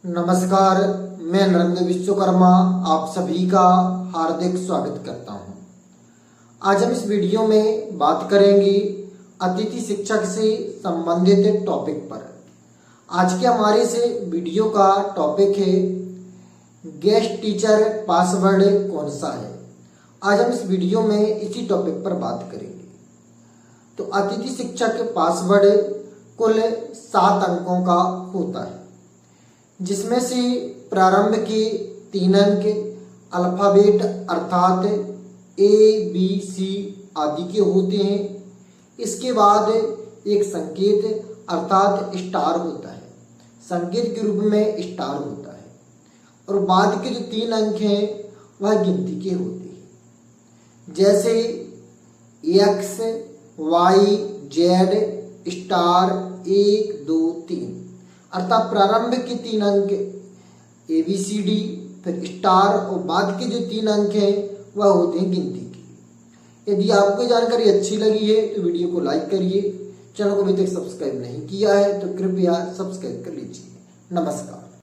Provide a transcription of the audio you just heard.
नमस्कार, मैं नरेंद्र विश्वकर्मा आप सभी का हार्दिक स्वागत करता हूं। आज हम इस वीडियो में बात करेंगे अतिथि शिक्षक से संबंधित टॉपिक पर। आज के हमारे से वीडियो का टॉपिक है गेस्ट टीचर पासवर्ड कौन सा है। आज हम इस वीडियो में इसी टॉपिक पर बात करेंगे। तो अतिथि शिक्षक पासवर्ड कुल 7 अंकों का होता है, जिसमें से प्रारंभ के 3 अंक अल्फाबेट अर्थात ABC आदि के होते हैं। इसके बाद एक संकेत अर्थात स्टार होता है, संकेत के रूप में स्टार होता है, और बाद के जो 3 अंक हैं वह गिनती के होते हैं, जैसे X Y Z स्टार 1 2 3, अर्थात प्रारंभ के 3 अंक ABCD, फिर स्टार, और बाद के जो 3 अंक हैं वह होते हैं गिनती के। यदि आपको जानकारी अच्छी लगी है तो वीडियो को लाइक करिए। चैनल को अभी तक सब्सक्राइब नहीं किया है तो कृपया सब्सक्राइब कर लीजिए। नमस्कार।